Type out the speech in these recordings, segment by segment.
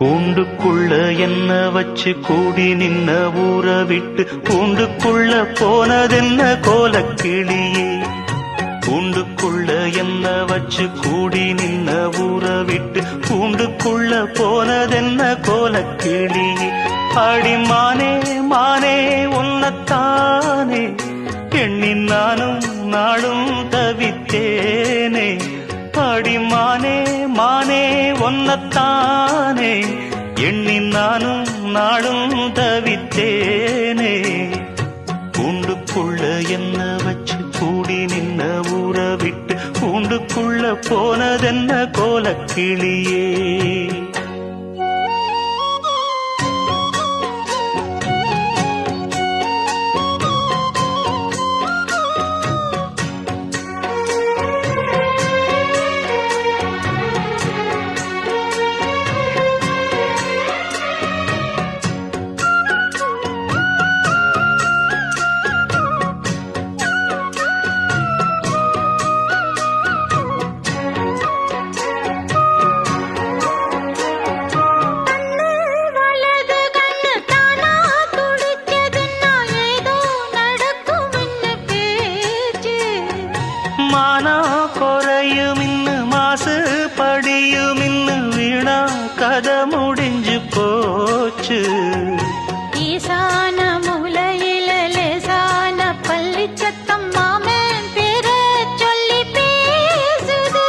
கூண்டுக்குள்ள என்ன வச்சு கூடி நின்ன ஊற விட்டு கூண்டுக்குள்ள போனதென்ன கோலக்கிளியே. கூண்டுக்குள்ள என்ன வச்சு கூடி நின்ன ஊற விட்டு கூண்டுக்குள்ள போனதென்ன கோலக்கிளியே. அடிமானே மானே உன்னத்தானே எண்ணி நானும் நாளும் தவித்தேனே. அடிமானே மானே ஒன்னத்தானே எண்ணி நானும் நாளும் தவித்தேனே. கூண்டுக்குள்ள என்ன வச்சு கூடி நின்ன ஊற விட்டு கூண்டுக்குள்ள போனதென்ன கோலக்கிளியே. மானா குறையும் இன்னு மாசு படியும் இன்னு வீணா கதை முடிஞ்சு போச்சு. ஈசான மூலையில லேசான பள்ளி சத்தம் மாமன் பேர சொல்லி பேசுது.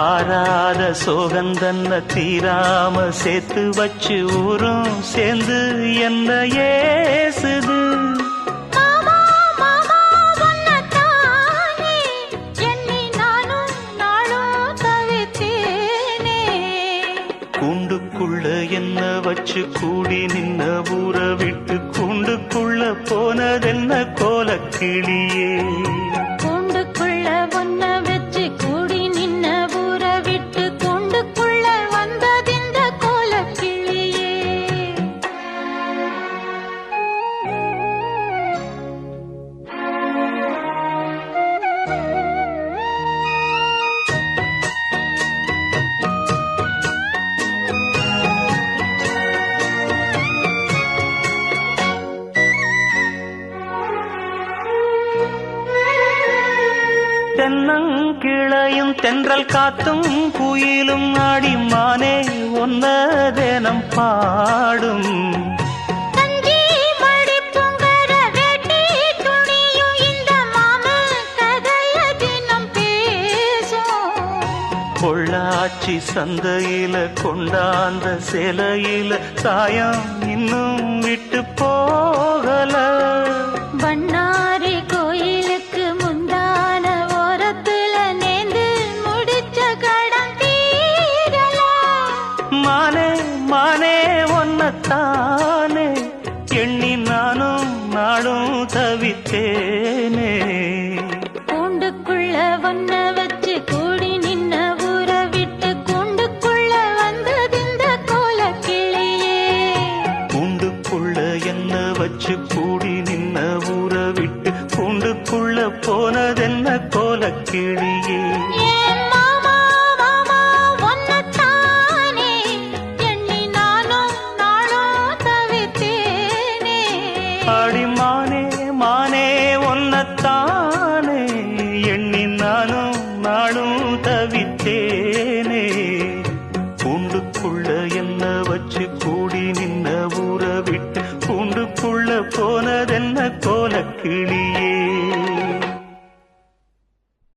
ஆறாத சோகந்தன்ன தீராம சேர்த்து வச்சு ஊரும் சேர்ந்து என்ன ஏசுது. கூண்டுக்குள்ள என்ன வச்சு கூடி நின்ன ஊற விட்டு கூண்டுக்குள்ள போனதென்ன கோலக்கிளியே. கூண்டுக்குள்ள ஒன்ன வச்சு கூடி நின்ன ஊற விட்டு கூண்டுக்குள்ள வந்ததிந்த கோலக்கிளியே. தென்னங்கிளையும் தென்றல் காத்தும் குயிலும் ஆடிமானே ஒன்ன தினம் பாடும். தஞ்சி மடி பொங்கர வெட்டி துணியும் இந்த மாமன் கதைய தினம் பேசும். பொள்ளாச்சி சந்தையில கொண்டாந்த சிலையில சாயம் இன்னும் விட்டு போகல. பண்ணாரி கோயிலுக்கு முந்தான ஓரத்துல நேந்து முடிச்ச கடன் தீரல. மானே மானே ஒன்னத்தானே எண்ணி நானும் நாளும் தவித்தேனே. கூண்டுக்குள்ள ஒன்ன வச்சு கூடி நின்ன ஊற விட்டு கூண்டுக்குள்ள வந்ததிந்த கோலக்கிளியே. கூண்டுக்குள்ள என்ன வச்சு கூடி நின்ன ஊற விட்டு கூண்டுக்குள்ள போனதென்ன கோலக்கிளியே. ஏன் மாமா மாமா ஒன்னத்தானே எண்ணி நானும் நாளும் தவித்தேனே. அடிமானே மானே ஒன்னத்தானே எண்ணி நானும் நாளும் தவித்தேனே. கூண்டுக்குள்ள என்ன வச்சு கூடி நின்ன ஊற விட்டு கூண்டுக்குள்ள போனதென்ன கோலக்கிளியே.